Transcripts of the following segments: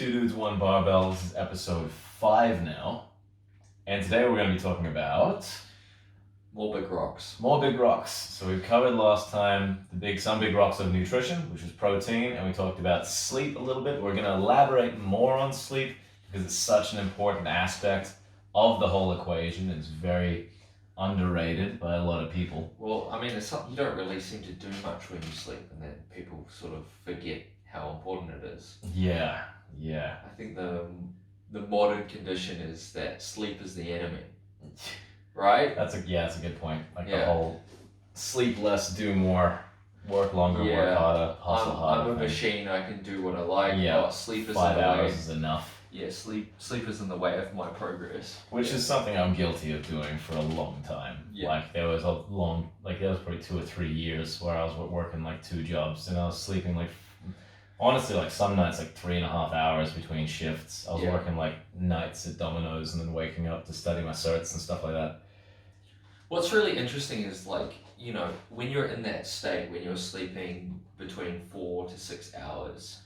Two Dudes, One Barbell. This is episode 5 now. And today we're going to be talking about... More big rocks. More big rocks. So we covered last time some big rocks of nutrition, which was protein, and we talked about sleep a little bit. We're going to elaborate more on sleep because it's such an important aspect of the whole equation. It's very underrated by a lot of people. Well, I mean, it's something you don't really seem to do much when you sleep, and then people sort of forget how important it is. Yeah. I think the modern condition is that sleep is the enemy. Right? That's a good point. The whole sleep less, do more, work longer, work harder, hustle harder. I'm a machine. I can do what I like. Yeah, sleep is 5 hours is enough. Yeah, sleep is in the way of my progress. Which is something I'm guilty of doing for a long time. Yeah. There was probably 2 or 3 years where I was working 2 jobs and I was sleeping honestly, some nights 3.5 hours between shifts. I was working nights at Domino's and then waking up to study my certs and stuff like that. What's really interesting is when you're in that state, when you're sleeping between 4 to 6 hours,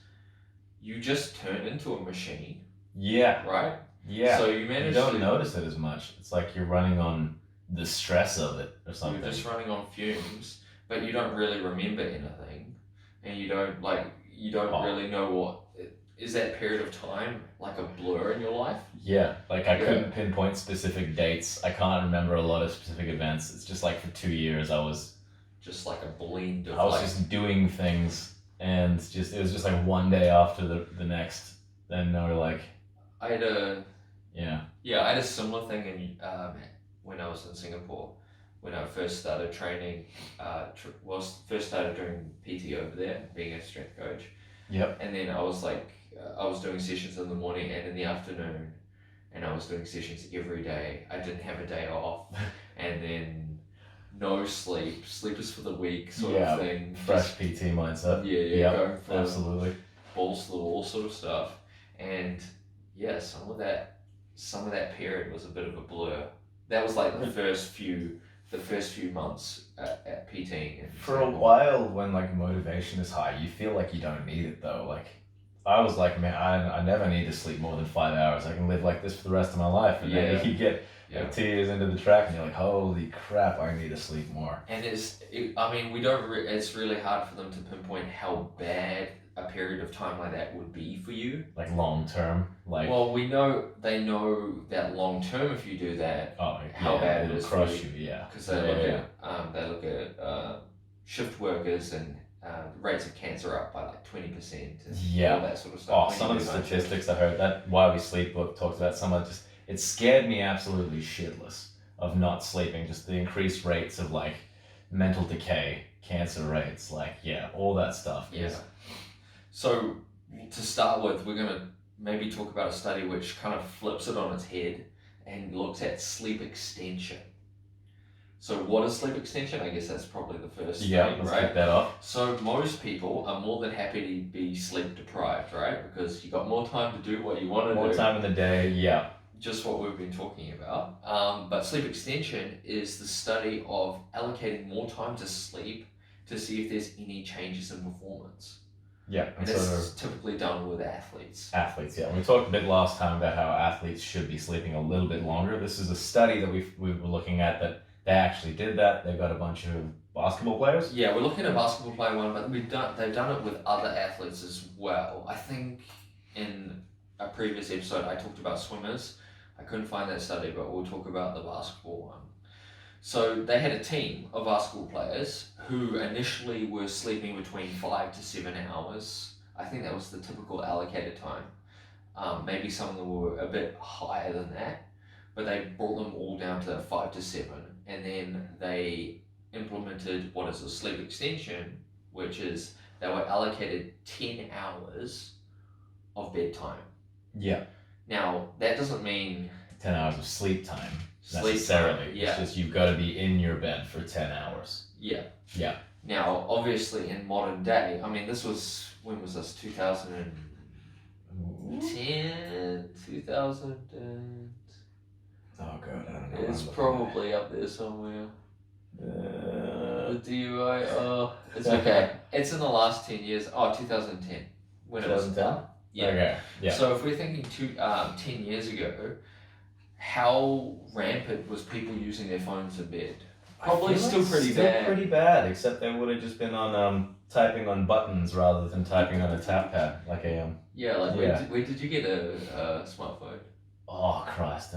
you just turn into a machine. Yeah. Right? Yeah. So you don't notice it as much. It's like you're running on the stress of it or something. You're just running on fumes, but you don't really remember anything, and you don't really know what is that period of time a blur in your life. Yeah, I couldn't pinpoint specific dates. I can't remember a lot of specific events. It's just for 2 years I was just a blend of I was just doing things, and it was just one day after the next. Then they were I had a I had a similar thing when I was in Singapore, when I first started training. First started doing PT over there, being a strength coach. Yep. And then I was I was doing sessions in the morning and in the afternoon, and I was doing sessions every day. I didn't have a day off, and then no sleep. Sleep is for the weak, sort of thing. Fresh PT mindset. Yeah, going for absolutely balls to the wall sort of stuff. And some of that period was a bit of a blur. That was the first few months at PTing. For a while, when motivation is high, you feel you don't need it though. I was man, I never need to sleep more than 5 hours. I can live like this for the rest of my life. And then you get 2 years into the track, and you're holy crap, I need to sleep more. And it's really hard for them to pinpoint how bad a period of time like that would be for you. Long term, Well, they know that long term, if you do that, how bad it is crush for you. Yeah, because they look at shift workers, and rates of cancer up by 20%. And all that sort of stuff. Some of the statistics I heard, that Why We Sleep book talks about some of it scared me absolutely shitless of not sleeping. Just the increased rates of mental decay, cancer rates, all that stuff. Yeah. So to start with, we're gonna maybe talk about a study which kind of flips it on its head and looks at sleep extension. So what is sleep extension? I guess that's probably the first thing, let's right? kick that off. So most people are more than happy to be sleep deprived, right? Because you got more time to do what you want to do. More time in the day, yeah. Just what we've been talking about. But sleep extension is the study of allocating more time to sleep to see if there's any changes in performance. Yeah, and this is typically done with athletes. Yeah. We talked a bit last time about how athletes should be sleeping a little bit longer. This is a study that we were looking at that they actually did that. They've got a bunch of basketball players. Yeah, we're looking at basketball player one, but they've done it with other athletes as well. I think in a previous episode I talked about swimmers. I couldn't find that study, but we'll talk about the basketball one. So they had a team of basketball players who initially were sleeping between 5 to 7 hours. I think that was the typical allocated time. Maybe some of them were a bit higher than that, but they brought them all down to 5 to 7. And then they implemented what is a sleep extension, which is they were allocated 10 hours of bedtime. Yeah. Now, that doesn't mean 10 hours of sleep time necessarily. Time, yeah. It's just you've got to be in your bed for 10 hours. Yeah. Yeah. Now, obviously, in modern day, when was this? 2010? 2000? Oh, God, I don't know. It's probably up there somewhere. The DUI, it's okay. It's in the last 10 years. 2010. When 2010? Yeah. Okay. Yeah. So if we're thinking 10 years ago, how rampant was people using their phones in bed? Probably I feel still like pretty still bad. pretty bad, except they would have just been on typing on buttons rather than typing on a tap pad, like a Yeah, like Yeah. where did you get a smartphone? Oh Christ,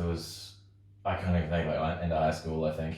I can't even think. Like into high school, I think.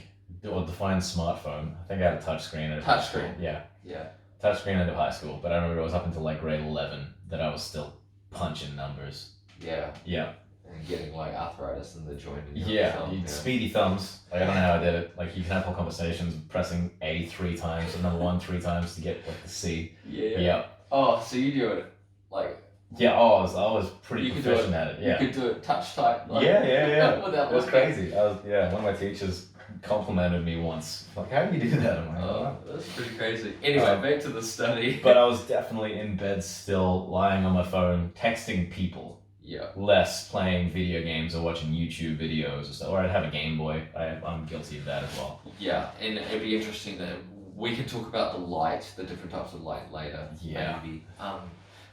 Or define smartphone. I think I had a touch screen at high school. Touchscreen. Yeah, Yeah. touch screen into high school. But I remember it was up until like grade 11 that I was still punching numbers. Yeah. Yeah. And getting like arthritis in the joint. In your Yeah, thumb, speedy thumbs. Like I don't know how I did it. Like you can have whole conversations pressing A 3 times and number 1 3 times to get like the C. Yeah. Yeah. Oh, so you do it like. Yeah. Oh, I was pretty You could proficient do it, at it. Yeah. You could do it touch type. Like, Yeah. without It was looking. crazy. One of my teachers complimented me once. Like, how do you do that? I'm like, Oh, that's pretty crazy. Anyway, back to the study. But I was definitely in bed still, lying on my phone, texting people. Yeah. Less playing video games or watching YouTube videos or stuff. Or I'd have a Game Boy. I'm guilty of that as well. Yeah, and it'd be interesting that we can talk about the light, the different types of light later. Yeah. Maybe.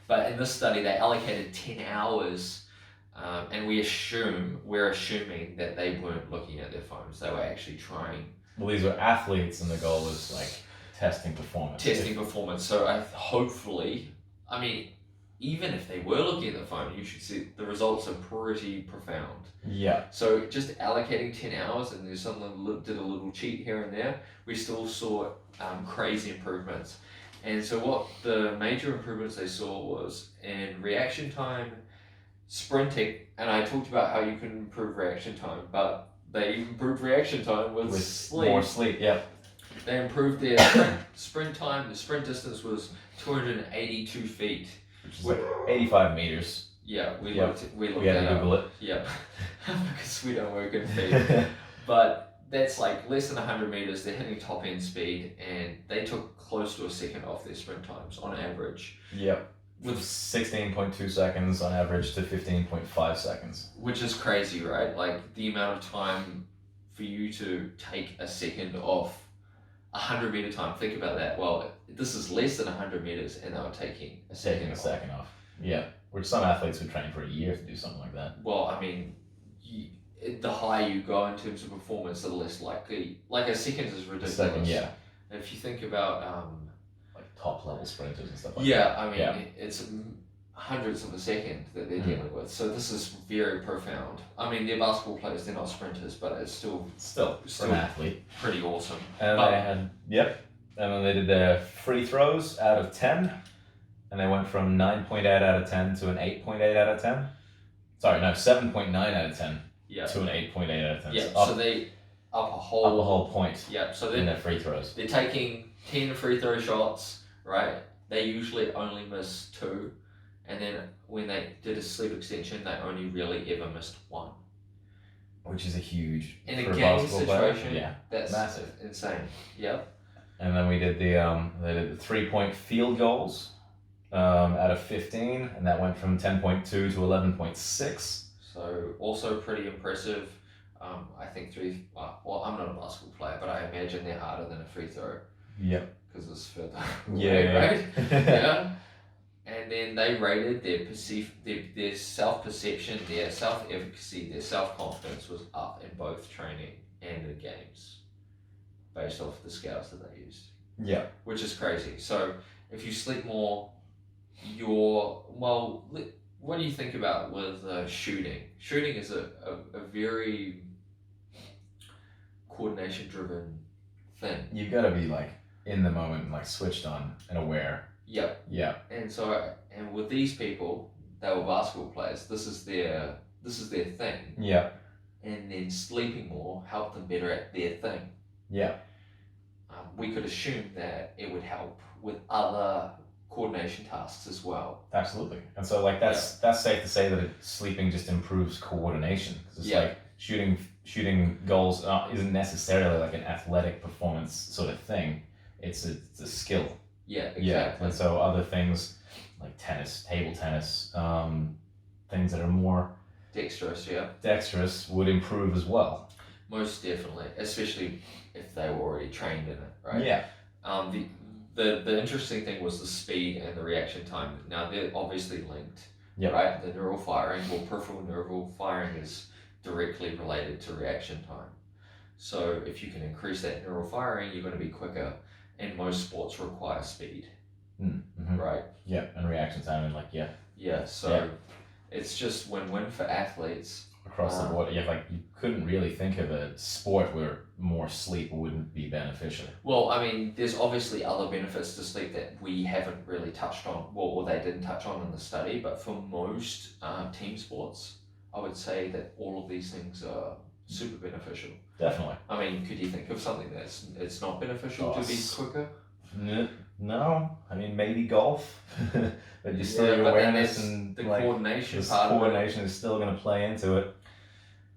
But in this study, they allocated 10 hours, and we're assuming that they weren't looking at their phones. They were actually trying. Well, these were athletes, and the goal was like testing performance. Performance. So hopefully, I mean, even if they were looking at the phone, you should see the results are pretty profound. Yeah. So just allocating 10 hours, and there's someone did a little cheat here and there, we still saw crazy improvements. And so what the major improvements they saw was in reaction time, sprinting, and I talked about how you can improve reaction time, but they improved reaction time with sleep. More sleep, yeah. They improved their sprint time. The sprint distance was 282 feet. Which is like 85 meters. Yeah, we Yep. looked We that had to up. Google it. Yeah, because we don't work in feet. But that's like less than 100 meters. They're hitting top end speed, and they took close to a second off their sprint times on average. Yep. With 16.2 seconds on average to 15.5 seconds. Which is crazy, right? Like the amount of time for you to take a second off 100 meter time. Think about that. Well, this is less than 100 meters, and they were taking a second off. Yeah. Which some athletes would train for a year to do something like that. Well, I mean, the higher you go in terms of performance, the less likely. Like a second is ridiculous. A second, yeah. And if you think about like top level sprinters and stuff like yeah, that. I mean, it's hundreds of a second that they're dealing with. So this is very profound. I mean, they're basketball players; they're not sprinters, but it's still for an athlete. Pretty awesome. And they had and then they did their free throws out of 10, and they went from 9.8 out of 10 to an 8.8 out of 10. Sorry, no, 7.9 out of 10 to an 8.8 out of 10. Yeah, so they up a a whole whole point. Yeah, so in their free throws. They're taking 10 free throw shots, right? They usually only miss 2, and then when they did a sleep extension, they only really ever missed 1. Which is a huge In a for game basketball player. situation, Yeah, that's massive. insane. Yep. And then we did they did the 3-point field goals out of 15, and that went from 10.2 to 11.6. So also pretty impressive. I think well, I'm not a basketball player, but I imagine they're harder than a free throw. Yep. Because it's further Yeah. away, right? Yeah. And then they rated their self-perception, their self-efficacy, their self-confidence was up in both training and the games, based off the scales that they used. Yeah. Which is crazy. So if you sleep more, what do you think about with shooting? Shooting is a very coordination-driven thing. You've got to be like in the moment, like switched on and aware. Yep. Yeah. And with these people, they were basketball players. This is their thing. Yeah. And then sleeping more helped them better at their thing. Yeah. We could assume that it would help with other coordination tasks as well. Absolutely. And so like that's safe to say that sleeping just improves coordination, because it's like shooting goals isn't necessarily like an athletic performance sort of thing. It's a skill. Yeah, exactly. Yeah. And so other things like tennis, table tennis, things that are more dexterous would improve as well. Most definitely, especially if they were already trained in it, right? Yeah. The interesting thing was the speed and the reaction time. Now they're obviously linked, Yep. right? The neural firing, or peripheral neural firing, is directly related to reaction time. So if you can increase that neural firing, you're going to be quicker, and most sports require speed, Mm-hmm. right? Yeah, and reaction time and Yeah, so it's just win-win for athletes. across the board. Yeah, like you couldn't really think of a sport where more sleep wouldn't be beneficial. Well, I mean, there's obviously other benefits to sleep that we haven't really touched on, or they didn't touch on in the study, but for most team sports, I would say that all of these things are super beneficial. Definitely. I mean, could you think of something that's it's not beneficial to be quicker? No, I mean maybe golf, but you still your but then awareness there's and the like coordination this part of it. coordination is still going to play into it.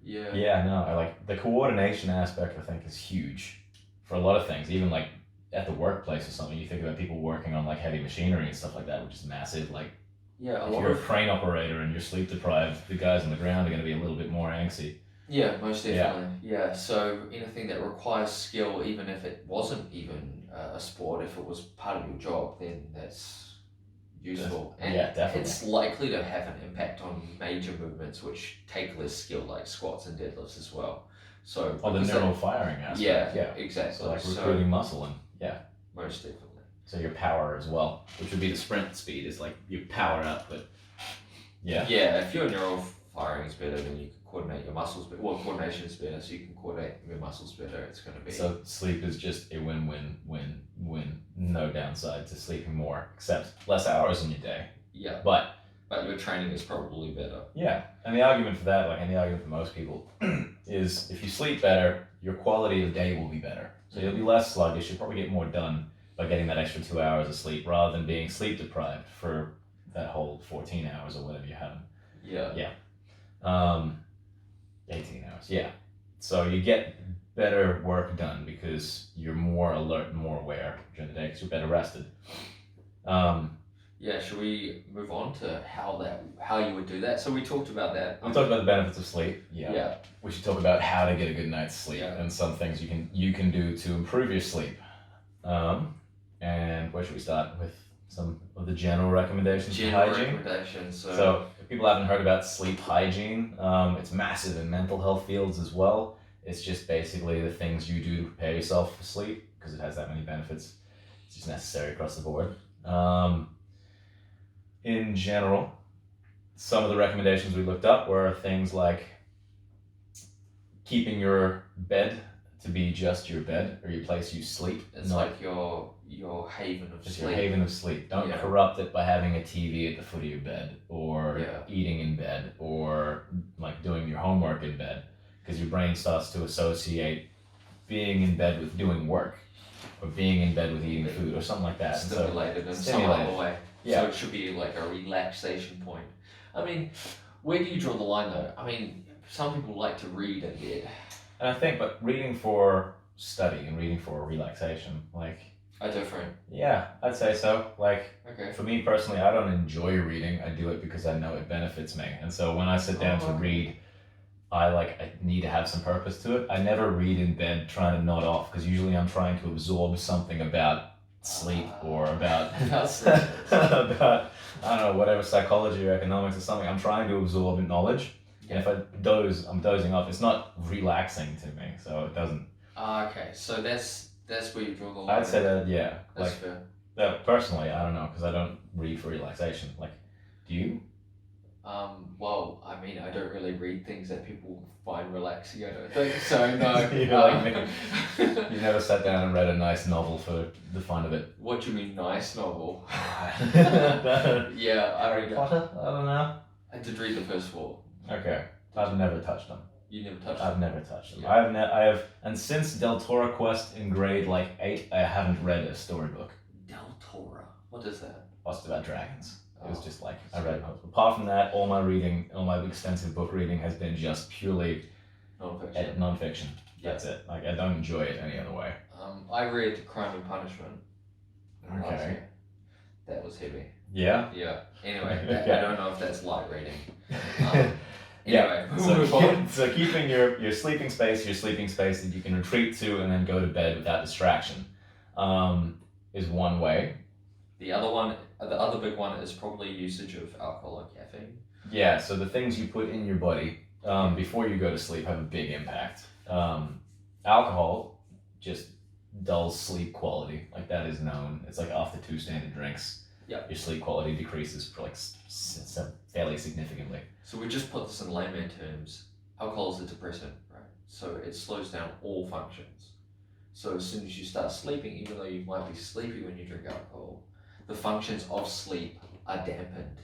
Yeah. Yeah, no, I like the coordination aspect. I think is huge for a lot of things. Even like at the workplace or something, you think about people working on like heavy machinery and stuff like that, which is massive. Like, Yeah, if you're a crane operator and you're sleep deprived, the guys on the ground are going to be a little bit more angsty. Yeah, most definitely. Yeah, so anything that requires skill, even if it wasn't even a sport, if it was part of your job, then that's useful. And yeah, definitely. it's likely to have an impact on major movements which take less skill, like squats and deadlifts as well. So the neural firing aspect. Yeah, exactly. So like recruiting muscle and most definitely. So your power as well, which would be the sprint speed, is like you power up, but Yeah, if your neural firing is better, then you can coordinate your muscles better. Well, coordination is better, so you can coordinate your muscles better. It's going to be... So sleep is just a win-win-win-win. No downside to sleeping more, except less hours in your day. Yeah. But your training is probably better. Yeah, and the argument for that, and the argument for most people, is if you sleep better, your quality of day will be better. So you'll be less sluggish, you'll probably get more done by getting that extra 2 hours of sleep rather than being sleep deprived for that whole 14 hours or whatever you're having. Yeah. 18 hours, yeah. So you get better work done because you're more alert and more aware during the day because you're better rested. Should we move on to how you would do that? So we talked about that. We talked about the benefits of sleep. Yeah. We should talk about how to get a good night's sleep and some things you can do to improve your sleep. And where should we start with some of the general recommendations for hygiene? So if people haven't heard about sleep hygiene, it's massive in mental health fields as well. It's just basically the things you do to prepare yourself for sleep because it has that many benefits. It's just necessary across the board. In general, some of the recommendations we looked up were things like keeping your bed to be just your bed or your place you sleep. It's like your haven of just sleep. Your haven of sleep. Don't corrupt it by having a TV at the foot of your bed or eating in bed or like doing your homework in bed because your brain starts to associate being in bed with doing work or being in bed with eating food or something like that. Stimulated in some other way. Yeah. So it should be like a relaxation point. I mean, where do you draw the line though? I mean, some people like to read in bed. And I think, but reading for study and reading for relaxation, like... are different. Yeah, I'd say so. Like, okay. For me personally, I don't enjoy reading. I do it because I know it benefits me. And so when I sit down to read, I need to have some purpose to it. I never read in bed trying to nod off because usually I'm trying to absorb something about sleep or about about I don't know, whatever, psychology or economics or something. I'm trying to absorb knowledge. And if I doze, I'm dozing off. It's not relaxing to me, so it doesn't. Okay, so that's where you draw the line. I'd say that, yeah. That's fair. Personally, I don't know, because I don't read for relaxation. Like, do you? Well, I mean, I don't really read things that people find relaxing. I don't think so. No. You're like me. You never sat down and read a nice novel for the fun of it. What do you mean, nice novel? Yeah, Harry Potter. I don't know. I did read the first four. Okay, I've never touched them. You never touched them? I've never touched them. Yeah. I have, and since Del Toro Quest in grade 8, I haven't read a storybook. Del Toro. What is that? It's about dragons. It was just like, I read most. Apart from that, all my extensive book reading has been just purely non-fiction. That's it. Like, I don't enjoy it any other way. I read Crime and Punishment. Okay. That was heavy. Yeah? Yeah. Anyway, Okay. I don't know if that's light reading. Anyway, so keeping your sleeping space that you can retreat to and then go to bed without distraction is one way. The other one the other big one is probably usage of alcohol and caffeine. Yeah, so the things you put in your body before you go to sleep have a big impact. Alcohol just dulls sleep quality. Like that is known. It's like after 2 standard drinks, Yep. your sleep quality decreases for like fairly significantly. So we just put this in layman terms. Alcohol is a depressant, right? So it slows down all functions. So as soon as you start sleeping, even though you might be sleepy when you drink alcohol, the functions of sleep are dampened.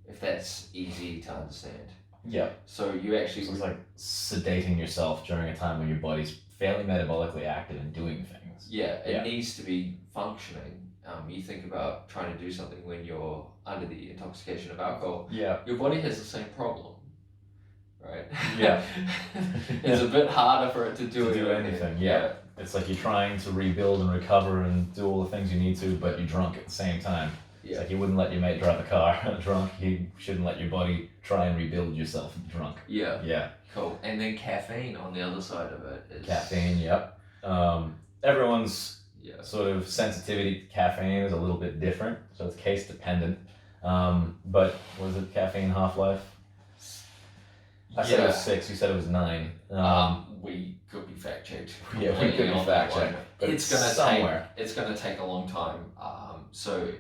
If that's easy to understand. Yeah. So you actually... So it's like sedating yourself during a time when your body's fairly metabolically active and doing things. Yeah, it needs to be functioning. You think about trying to do something when you're under the intoxication of alcohol. Yeah. Your body has the same problem, right? Yeah. It's a bit harder for it to do anything. Yeah. It's like you're trying to rebuild and recover and do all the things you need to, but you're drunk at the same time. Yeah. It's like you wouldn't let your mate drive a car drunk. You shouldn't let your body try and rebuild yourself drunk. Yeah. Yeah. Cool. And then caffeine on the other side of it is... Caffeine, yep. Everyone's Yeah. sort of sensitivity to caffeine is a little bit different, so it's case dependent. But was it caffeine half-life? I said it was 6, you said it was 9. We could be fact checked. Yeah, we could be fact checked. It's gonna somewhere. It's gonna take a long time. So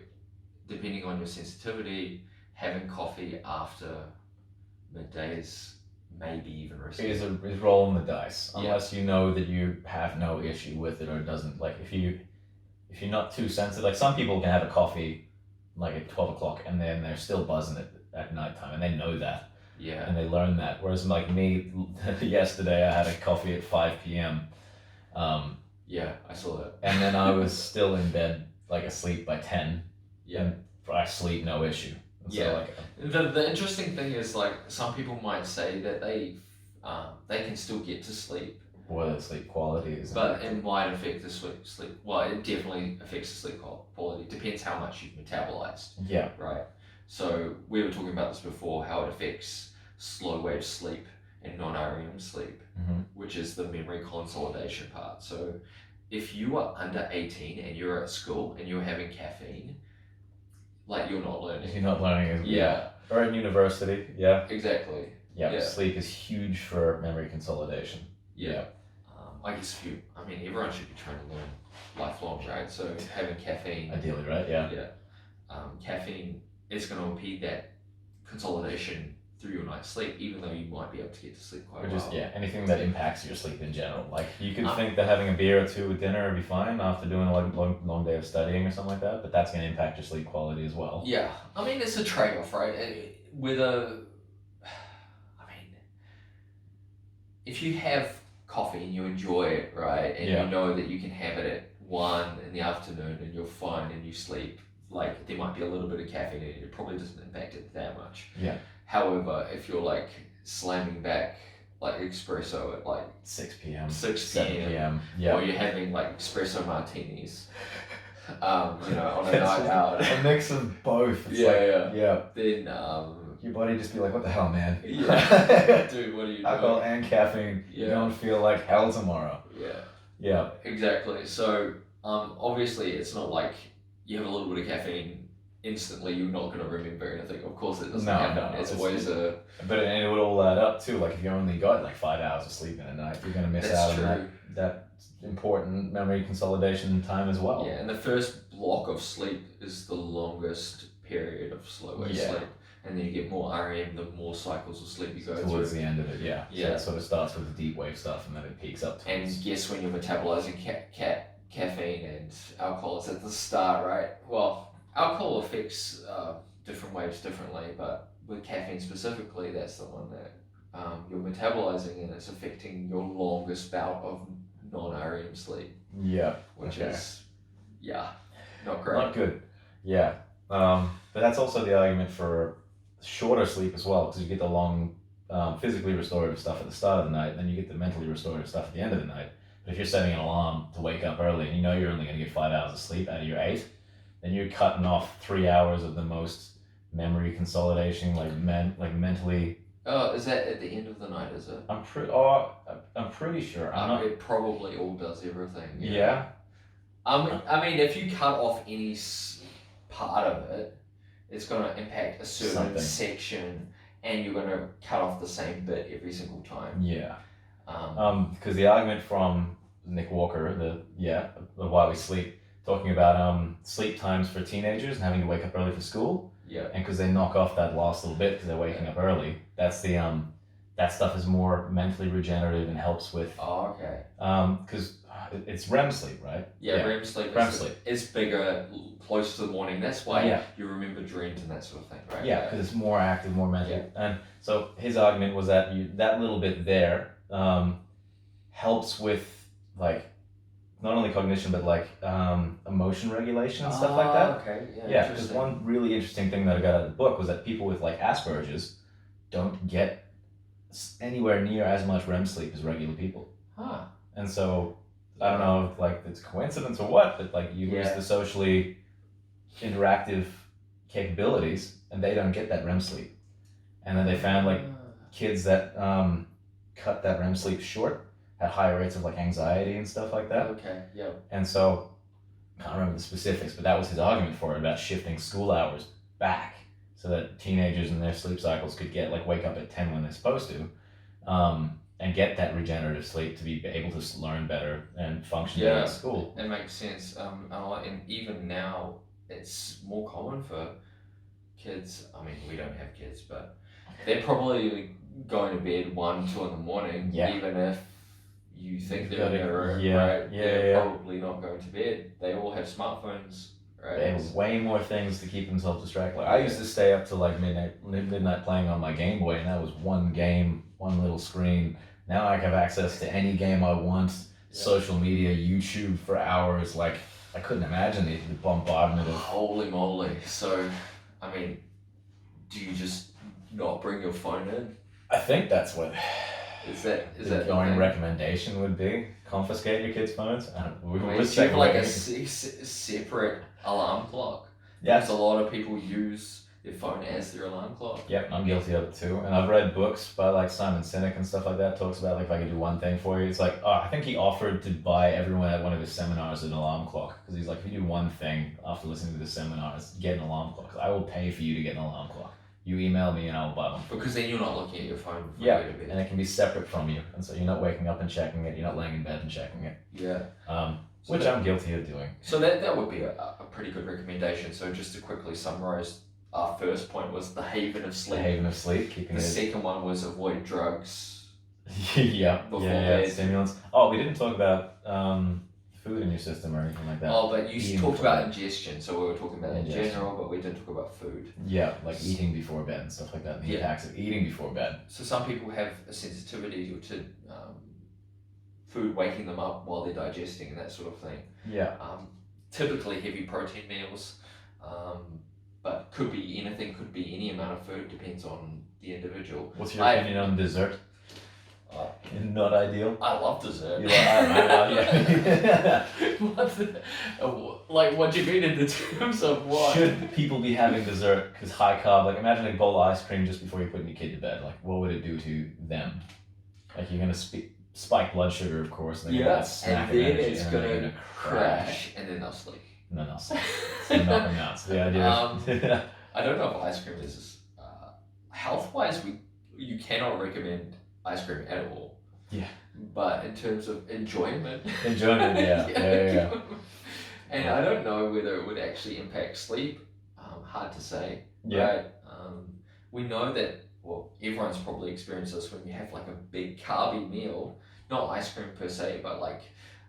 depending on your sensitivity, having coffee after midday is maybe even risky. Is rolling the dice, unless you know that you have no issue with it or it doesn't, like if you're not too sensitive, like some people can have a coffee like at 12 o'clock and then they're still buzzing it at nighttime and they know that. Yeah. And they learn that. Whereas like me, yesterday I had a coffee at 5 p.m. Yeah, I saw that. And then I was still in bed, like asleep by 10. Yeah. And I sleep no issue. And so, Yeah. like, The interesting thing is, like, some people might say that they can still get to sleep, whether sleep quality is. but it might affect the sleep. Well, it definitely affects the sleep quality. Depends how much you've metabolized. Yeah. Right. So we were talking about this before, how it affects slow wave sleep and non-REM sleep, which is the memory consolidation part. So if you are under 18 and you're at school and you're having caffeine, like you're not learning. You're not learning. Yeah. Or at university. Yeah. Exactly. Yeah. Sleep is huge for memory consolidation. Yeah. I guess everyone should be trying to learn lifelong, right? So having caffeine. Ideally, right? Yeah. Yeah. Caffeine is going to impede that consolidation through your night's sleep, even though you might be able to get to sleep quite well. Anything that impacts your sleep in general. Like you could think that having a beer or two with dinner would be fine after doing a long day of studying or something like that, but that's going to impact your sleep quality as well. Yeah, it's a trade-off, right? If you have coffee and you enjoy it, right, and you know that you can have it at 1 in the afternoon and you're fine and you sleep, like there might be a little bit of caffeine in it, it probably doesn't impact it that much. Yeah. However, if you're like slamming back like espresso at like 6 p.m. 7 p.m. or you're having like espresso martinis, on a night out. A mix of both. It's Then your body just be like, what the hell, man? Yeah. Dude, what are you doing? Alcohol and caffeine. Yeah. You don't feel like hell tomorrow. Yeah. Yeah. Exactly. So obviously it's not like you have a little bit of caffeine, instantly you're not going to remember anything. Of course it doesn't happen. No. It's always a... But it would all add up too. Like if you only got like 5 hours of sleep in a night, you're going to miss out on that important memory consolidation time as well. Yeah, and the first block of sleep is the longest period of slow wave sleep. And then you get more REM, the more cycles of sleep you go through. Towards the end of it, yeah. Yeah. So it sort of starts with the deep wave stuff and then it peaks up. And guess when you're metabolizing caffeine and alcohol, it's at the start, right? Well, alcohol affects different waves differently, but with caffeine specifically, that's the one that you're metabolizing and it's affecting your longest bout of non-REM sleep. Yeah. Which is, not great. Not good. Yeah. But that's also the argument for shorter sleep as well, because you get the long physically restorative stuff at the start of the night, and then you get the mentally restorative stuff at the end of the night. But if you're setting an alarm to wake up early and you know you're only going to get 5 hours of sleep out of your 8, then you're cutting off 3 hours of the most memory consolidation, like mentally. Oh, is that at the end of the night? Is it? I'm pretty sure. It probably all does everything. Yeah. If you cut off any part of it, it's going to impact a certain Something. section, and you're going to cut off the same bit every single time. Yeah. Because the argument from Nick Walker, of why we sleep, talking about sleep times for teenagers and having to wake up early for school. Yeah. And because they knock off that last little bit because they're waking up early. That's the that stuff is more mentally regenerative and helps with. Oh, okay. Because it's REM sleep, right? Yeah, REM sleep. REM sleep. Is bigger close to the morning. That's why you remember dreams and that sort of thing, right? Yeah, because it's more active, more mental. Yeah. And so his argument was that that little bit there helps with like not only cognition but like emotion regulation and stuff like that. Okay. Yeah, because one really interesting thing that I got out of the book was that people with like Asperger's don't get anywhere near as much REM sleep as regular people. Huh. And so I don't know if like it's coincidence or what, but like you lose the socially interactive capabilities and they don't get that REM sleep. And then they found like kids that cut that REM sleep short had higher rates of like anxiety and stuff like that. Okay, yeah. And so I can't remember the specifics, but that was his argument for it about shifting school hours back so that teenagers in their sleep cycles could get like wake up at 10 when they're supposed to. And get that regenerative sleep to be able to learn better and function better at school. It makes sense. And even now, it's more common for kids. I mean, we don't have kids, but they're probably going to bed 1, 2 in the morning, even if you think they're in their room, right? They're probably not going to bed. They all have smartphones, right? They have way more things to keep themselves distracted. Like I used to stay up till like midnight playing on my Game Boy, and that was one game, one little screen. Now I have access to any game I want, social media, YouTube for hours. Like, I couldn't imagine the bombardment of... Holy moly. So, I mean, do you just not bring your phone in? I think that's what... Is that the going recommendation would be? Confiscate your kids' phones? I don't know. Do you have like a separate alarm clock? Yeah. Because a lot of people use their phone as their alarm clock. Yep, I'm guilty of it too. And I've read books by like Simon Sinek and stuff like that. Talks about like if I could do one thing for you. It's like, I think he offered to buy everyone at one of his seminars an alarm clock. Because he's like, if you do one thing after listening to the seminars, get an alarm clock. I will pay for you to get an alarm clock. You email me and I'll buy one. Because then you're not looking at your phone before you go to bed. And it can be separate from you. And so you're not waking up and checking it. You're not laying in bed and checking it. Yeah. Which I'm guilty of doing. So that would be a pretty good recommendation. So just to quickly summarize, our first point was the haven of sleep. The haven of sleep. Keeping the second one was avoid drugs. Before bed. Stimulants. Oh, we didn't talk about food in your system or anything like that. Oh, but you talked about ingestion. So we were talking about in general, but we didn't talk about food. Yeah, like eating before bed and stuff like that. The impacts of eating before bed. So some people have a sensitivity to food waking them up while they're digesting and that sort of thing. Yeah. Typically heavy protein meals, but could be anything, could be any amount of food, depends on the individual. What's your opinion on dessert? Not ideal. I love dessert. You I love like, what do you mean in the terms of what? Should people be having dessert? Because high carb, like imagine a bowl of ice cream just before you're putting your kid to bed. Like, what would it do to them? Like, you're going to spike blood sugar, of course. And then and then it's going to crash, and then they'll sleep. And then they'll sleep. So nothing else. The idea I don't know if ice cream is... health-wise, you cannot recommend ice cream at all. Yeah. But in terms of enjoyment... Enjoyment, yeah. And I don't know whether it would actually impact sleep. Hard to say. Yeah. Right? We know that, well, everyone's probably experienced this when you have like a big carby meal, not ice cream per se, but like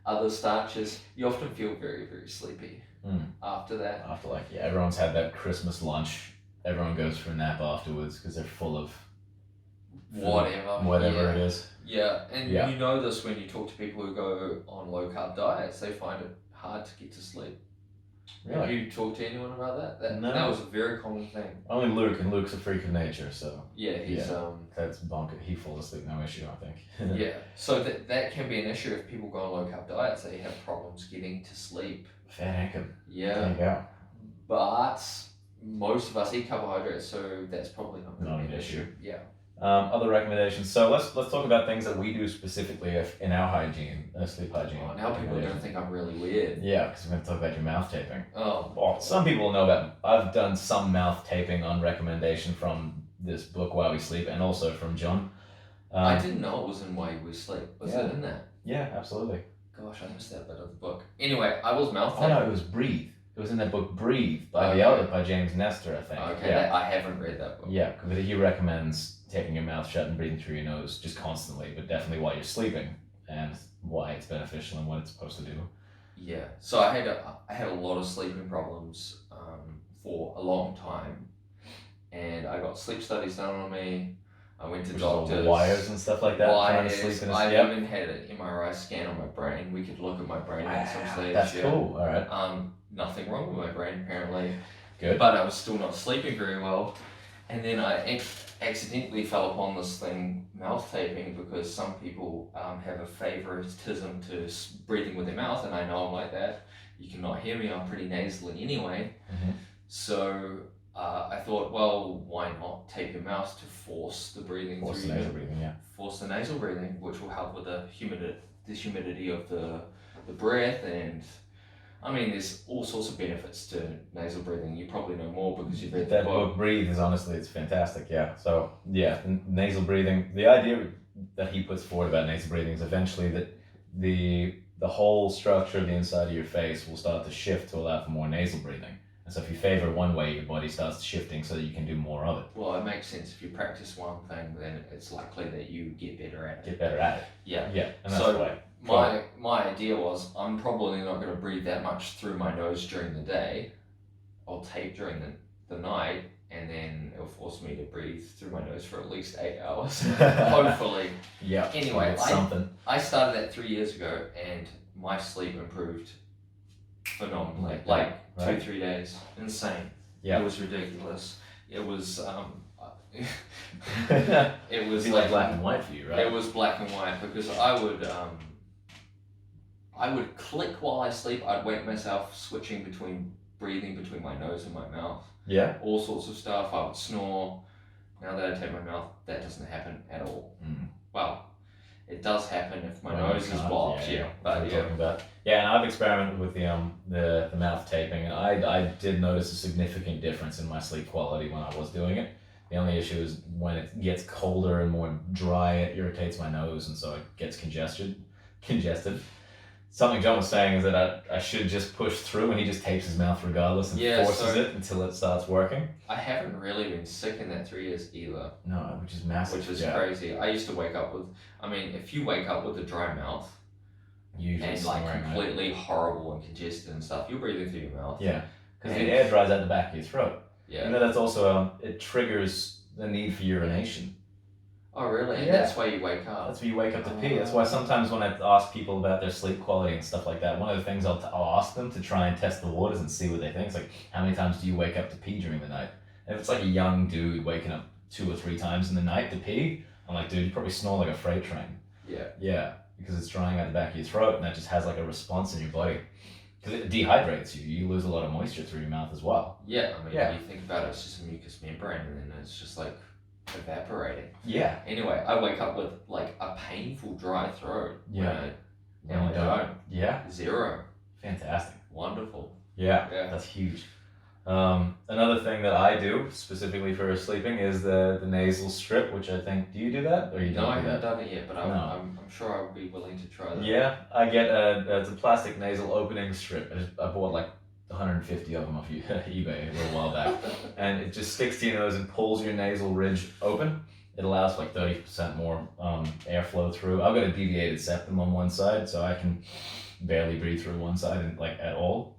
other starches, you often feel very, very sleepy after that. After everyone's had that Christmas lunch, everyone goes for a nap afterwards because they're full of whatever it is. Yeah, and you know this when you talk to people who go on low carb diets, they find it hard to get to sleep. Really? Have you talked to anyone about that? No. That was a very common thing. Only Luke, and Luke's a freak of nature, so... Yeah, he's... that's bonkers. He falls asleep, no issue, I think. Yeah, so that can be an issue if people go on low carb diets. They have problems getting to sleep. Fair income. Yeah. There you go. But most of us eat carbohydrates, so that's probably not going to be an issue. Yeah. Other recommendations. So let's talk about things that we do specifically in our hygiene, sleep hygiene. Oh, now people are going to think I'm really weird. Yeah, because we're going to talk about your mouth taping. Oh. Well, some people know that I've done some mouth taping on recommendation from this book While We Sleep, and also from John. I didn't know it was in While We Sleep. Was it in that? Yeah, absolutely. Gosh, I missed that bit of the book. Anyway, I was mouth taping. taping. Oh no, it was Breathe. It was in that book Breathe by by James Nestor, I think. Okay, yeah. I haven't read that book. Yeah, because he recommends taping your mouth shut and breathing through your nose just constantly, but definitely while you're sleeping, and why it's beneficial and what it's supposed to do. Yeah, so I had a lot of sleeping problems for a long time, and I got sleep studies done on me. I went to doctors. Wires and stuff like that. Wires. I even had an MRI scan on my brain. We could look at my brain at some stage. That's cool. All right. Nothing wrong with my brain apparently. Good. But I was still not sleeping very well, and then I accidentally fell upon this thing, mouth taping, because some people have a favoritism to breathing with their mouth, and I know I'm like that. You cannot hear me. I'm pretty nasally anyway. Mm-hmm. So. I thought, well, why not tape your mouth to force the breathing through the nasal breathing, yeah. Force the nasal breathing, which will help with the humidity of the breath, and I mean, there's all sorts of benefits to nasal breathing. You probably know more because you've read that book. Breathe is honestly, it's fantastic. Yeah. So yeah, nasal breathing. The idea that he puts forward about nasal breathing is eventually that the whole structure of the inside of your face will start to shift to allow for more nasal breathing. And so if you favor one way, your body starts shifting so that you can do more of it. Well, it makes sense. If you practice one thing, then it's likely that you get better at it. Get better at it. Yeah. Yeah, and that's the way. My idea was, I'm probably not going to breathe that much through my nose during the day. I'll tape during the night, and then it'll force me to breathe through my nose for at least 8 hours. Hopefully. Yeah. Anyway, something. I started that 3 years ago, and my sleep improved phenomenally. Like 2-3 days. Insane. Yeah. It was ridiculous. It was it was like black and white for you, right? It was black and white because I would click while I sleep. I'd wake myself switching between breathing between my nose and my mouth. Yeah. All sorts of stuff. I would snore. Now that I tape my mouth, that doesn't happen at all. Mm. Well, it does happen if my nose is blocked. Yeah. But talking about. Yeah, and I've experimented with the mouth taping, and I did notice a significant difference in my sleep quality when I was doing it. The only issue is when it gets colder and more dry, it irritates my nose, and so it gets congested. Something John was saying is that I should just push through, and he just tapes his mouth regardless and forces it until it starts working. I haven't really been sick in that 3 years either. No, which is massive. Which is crazy. I used to wake up with, if you wake up with a dry mouth, usually and like completely horrible and congested and stuff, you're breathing through your mouth. Yeah, because the air dries out the back of your throat. Yeah. You know, that's also, it triggers the need for urination. Oh, really? And that's why you wake up? That's why you wake up to pee. That's why sometimes when I ask people about their sleep quality and stuff like that, one of the things I'll ask them to try and test the waters and see what they think is like, how many times do you wake up to pee during the night? And if it's like a young dude waking up 2 or 3 times in the night to pee, I'm like, dude, you probably snore like a freight train. Yeah. Yeah, because it's drying out the back of your throat, and that just has like a response in your body. Because it dehydrates you. You lose a lot of moisture through your mouth as well. Yeah, when you think about it, it's just a mucous membrane, and then it's just like evaporating. Yeah. Anyway, I wake up with like a painful dry throat. Yeah. Now I don't. Yeah. 0. Fantastic. Wonderful. Yeah. That's huge. Another thing that I do specifically for sleeping is the nasal strip, which I think, do you do that or you don't? No, I do haven't that? done it yet, but I'm sure I would be willing to try that. Yeah, I get it's a plastic nasal opening strip. I bought like 150 of them off eBay a little while back, and it just sticks to your nose and pulls your nasal ridge open. It allows for like 30% more airflow through. I've got a deviated septum on one side, so I can barely breathe through one side and like at all.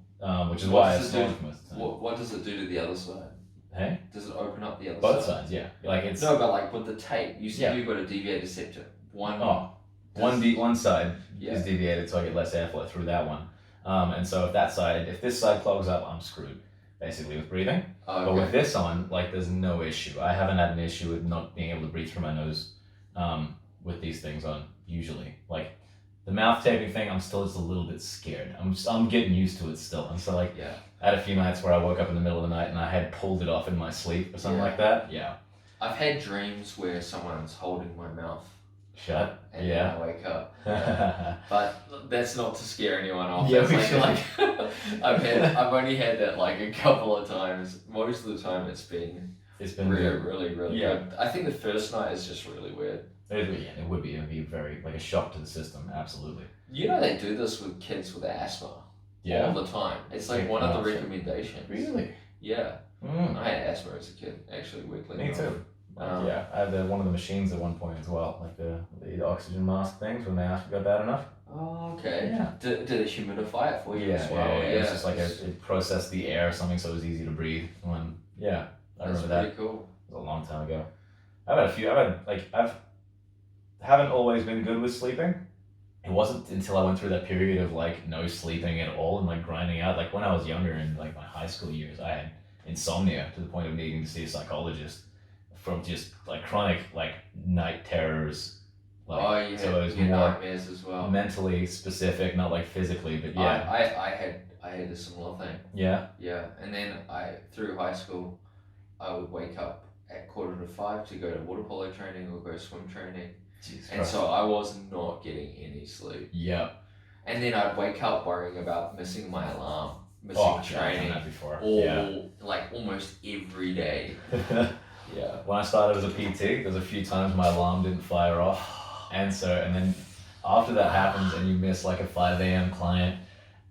Which is why I snore most of the time. What does it do to the other side? Hey? Does it open up the other side? Both side? sides, yeah. Like it's no, but like with the tape, you said you've got a deviated septum. One side is deviated, so I get less airflow through that one. And so if this side clogs up, I'm screwed, basically, with breathing. Okay. But with this on, like, there's no issue. I haven't had an issue with not being able to breathe through my nose with these things on, usually. Like, the mouth taping thing, I'm still just a little bit scared. I'm getting used to it still. And so, like, I had a few nights where I woke up in the middle of the night and I had pulled it off in my sleep or something like that. Yeah. I've had dreams where someone's holding my mouth Shut. and Yeah. then I wake up. But that's not to scare anyone off. Yeah, It's we like, should. I've only had that like a couple of times. Most of the time it's been really, good. really Yeah. good. I think the first night is just really weird. It would be very like a shock to the system. Absolutely. You know they do this with kids with asthma Yeah. all the time. It's like one of the recommendations. Really? Yeah. Mm. I had asthma as a kid, actually, weirdly. Me too. Yeah, I had one of the machines at one point as well, like the oxygen mask things when they asked if you got bad enough. Oh, okay. Yeah. Did it humidify it for you Yeah, as well? It was just like it processed the air or something, so it was easy to breathe. When I remember that. That's pretty cool. It was a long time ago. I've haven't always been good with sleeping. It wasn't until I went through that period of like no sleeping at all and like grinding out. Like when I was younger in like my high school years, I had insomnia to the point of needing to see a psychologist from just like chronic like night terrors. Like, so it was more nightmares as well. Mentally specific, not like physically, but yeah. I had a similar thing. Yeah. Yeah, and then through high school, I would wake up at 4:45 to go to water polo training or go swim training. Jesus and Christ. So I was not getting any sleep. Yeah. And then I'd wake up worrying about missing my alarm, missing training, I've done that before. like almost every day. Yeah. When I started as a PT, there's a few times my alarm didn't fire off, and then after that happens and you miss like a 5 a.m. client,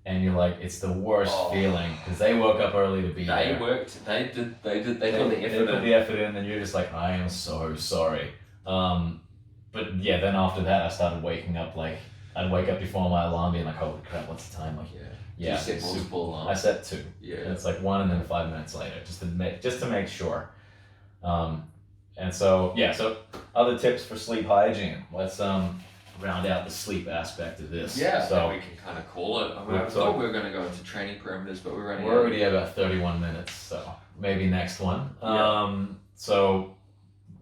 and you're like, it's the worst feeling because they woke up early to be there. They put the effort in. And you're just like, I am so sorry. But yeah, then after that, I started waking up like I'd wake up before my alarm, being like, holy crap, what's the time? Like, You set multiple alarms. I set 2. Yeah. And it's like 1 and then 5 minutes later, just to make sure. And so so other tips for sleep hygiene. Let's round out the sleep aspect of this. Yeah. So we can kind of call it. I thought we were going to go into training parameters, but we're already at about 31 minutes, so maybe next one. So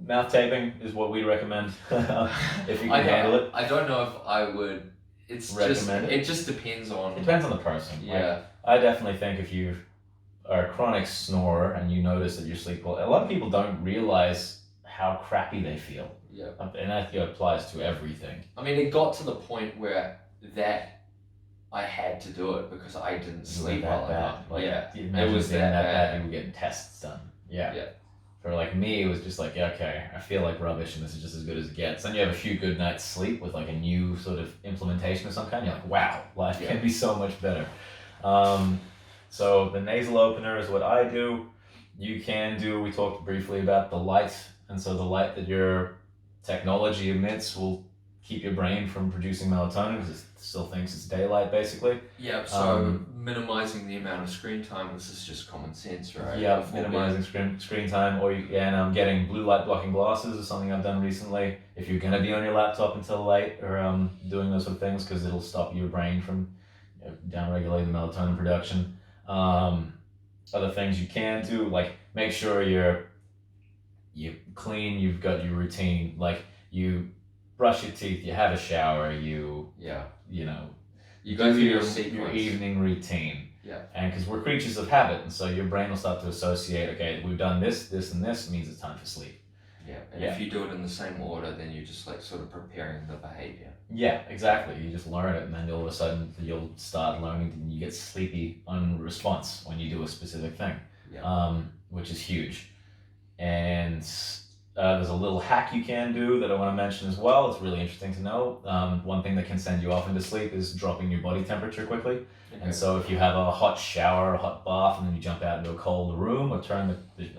mouth taping is what we recommend if you can handle it. I don't know if I would. It just depends on. It depends on the person. Yeah. Like, I definitely think if you are a chronic snorer and you notice that your sleep quality, a lot of people don't realize how crappy they feel. Yeah. And I think it applies to everything. I mean, it got to the point where I had to do it because I didn't sleep well enough. Like, it was that bad. You were getting tests done. Yeah. Yeah. For like me, it was just like, okay, I feel like rubbish and this is just as good as it gets. Then you have a few good nights sleep with like a new sort of implementation of some kind. You're like, wow, life can be so much better. So the nasal opener is what I do. You can do, we talked briefly about the light. And so the light that your technology emits will keep your brain from producing melatonin because it still thinks it's daylight basically. Yeah, so minimizing the amount of screen time, this is just common sense, right? Yeah, minimizing screen time, getting blue light blocking glasses is something I've done recently. If you're going to be on your laptop until late or doing those sort of things, because it'll stop your brain from downregulating the melatonin production. Other things you can do, like make sure you're clean, you've got your routine, like you brush your teeth, you have a shower, you go through your evening routine. Yeah. And because we're creatures of habit, and so your brain will start to associate, okay, we've done this, this, and this, means it's time for sleep. Yeah. And if you do it in the same order, then you're just like sort of preparing the behavior. Yeah, exactly. You just learn it, and then all of a sudden you'll start learning, and you get sleepy on response when you do a specific thing, which is huge. And there's a little hack you can do that I want to mention as well. It's really interesting to know. One thing that can send you off into sleep is dropping your body temperature quickly. Okay. And so if you have a hot shower, a hot bath, and then you jump out into a cold room, or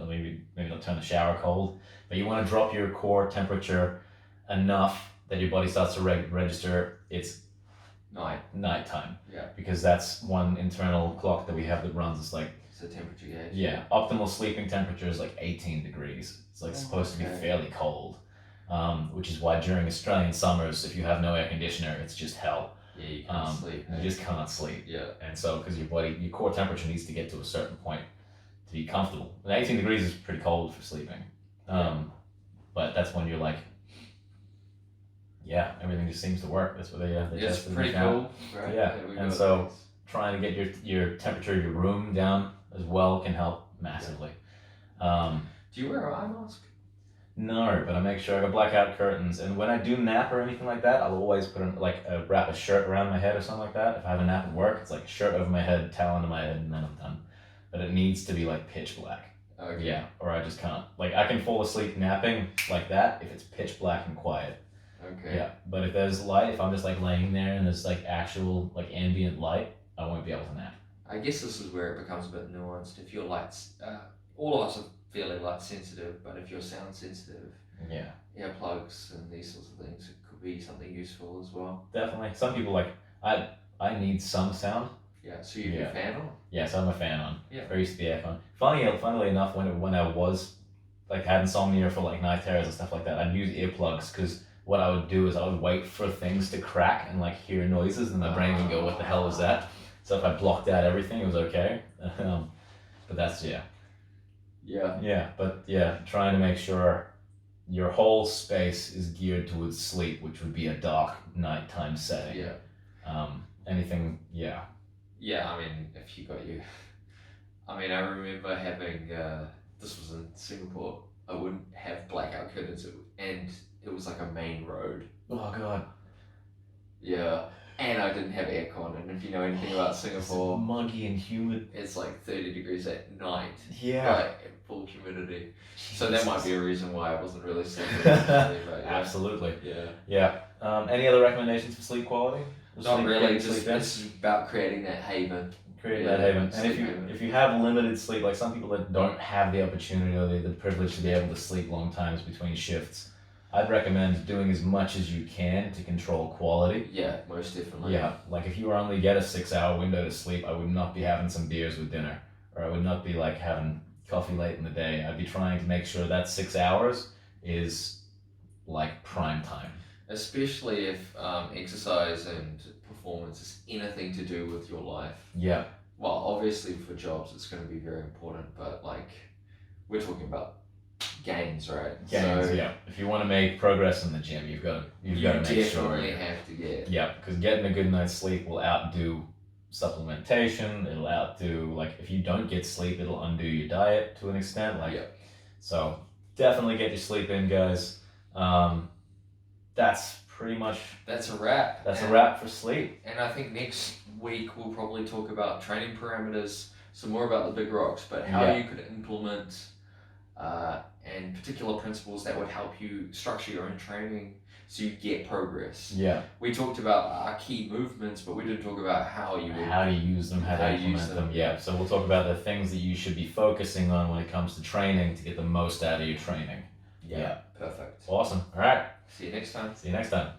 maybe not turn the shower cold, but you want to drop your core temperature enough that your body starts to register it's nighttime. Yeah. Because that's one internal clock that we have that runs. It's like the temperature gauge. Yeah, optimal sleeping temperature is like 18 degrees. It's like supposed to be fairly cold, which is why during Australian summers, if you have no air conditioner, it's just hell. Yeah, you can't sleep. You just can't sleep. Yeah. And so, because your core temperature needs to get to a certain point to be comfortable. And 18 degrees is pretty cold for sleeping. But that's when you're like, everything just seems to work. That's what they it's pretty cool. Right. Yeah. And so trying to get your temperature of your room down as well can help massively. Do you wear an eye mask? No, but I make sure I got blackout curtains, and when I do nap or anything like that, I'll always put wrap a shirt around my head or something like that. If I have a nap at work, it's like a shirt over my head, towel under my head, and then I'm done. But it needs to be like pitch black. Okay. Yeah, or I just can't. Like I can fall asleep napping like that if it's pitch black and quiet. Okay. Yeah, but if there's light, if I'm just like laying there and there's like actual like ambient light, I won't be able to nap. I guess this is where it becomes a bit nuanced. If you're all of us are fairly light sensitive, but if you're sound sensitive, Yeah, earplugs and these sorts of things, it could be something useful as well. definitely. Some people like I need some sound. Yeah, so you have your fan on? Yes, I'm a fan on. Yeah. Or used to be aircon. Funnily enough, when I was like had insomnia for like night terrors and stuff like that, I'd use earplugs because what I would do is I would wait for things to crack and like hear noises, and my brain would go, "What the hell was that?" So if I blocked out everything, it was okay. But that's Yeah. trying to make sure your whole space is geared towards sleep, which would be a dark nighttime setting. Yeah. Anything, yeah. Yeah, I mean, if you got you. I mean, I remember having, this was in Singapore, I wouldn't have blackout curtains, and it was like a main road. Oh god. Yeah, and I didn't have aircon, and if you know anything about It's Singapore, muggy and humid. it's like 30 degrees at night. Yeah. Like, full humidity. So that might be a reason why I wasn't really sleeping. Absolutely. Yeah. Yeah. Any other recommendations for sleep quality? Not really, Sleep just in? it's about creating that haven. Create Yeah, that haven. And sleep haven. if you have limited sleep, like some people that don't have the opportunity or the privilege to be able to sleep long times between shifts, I'd recommend doing as much as you can to control quality. Yeah, most definitely. Yeah, like if you only get a 6 hour window to sleep, I would not be having some beers with dinner, or I would not be like having coffee late in the day. I'd be trying to make sure that 6 hours is like prime time. Especially if exercise and performance is anything to do with your life. Yeah, Well, obviously for jobs it's going to be very important, but like we're talking about gains, right? gains. So Yeah, if you want to make progress in the gym, you've got to you make sure. definitely have to get. Yeah, because getting a good night's sleep will outdo supplementation. It'll outdo, like, if you don't get sleep, it'll undo your diet to an extent. Like, Yeah. so definitely get your sleep in, guys. That's pretty much That's a wrap. a wrap for sleep. And I think next week we'll probably talk about training parameters, some more about the big rocks, but how Yeah. you could implement and particular principles that would help you structure your own training so you get progress. Yeah, We talked about our key movements, but we didn't talk about how you would. how to use them, how to How to implement use them. them. Yeah, so we'll talk about the things that you should be focusing on when it comes to training to get the most out of your training. Yeah. Perfect. Awesome. All right. See you next time. See you next time.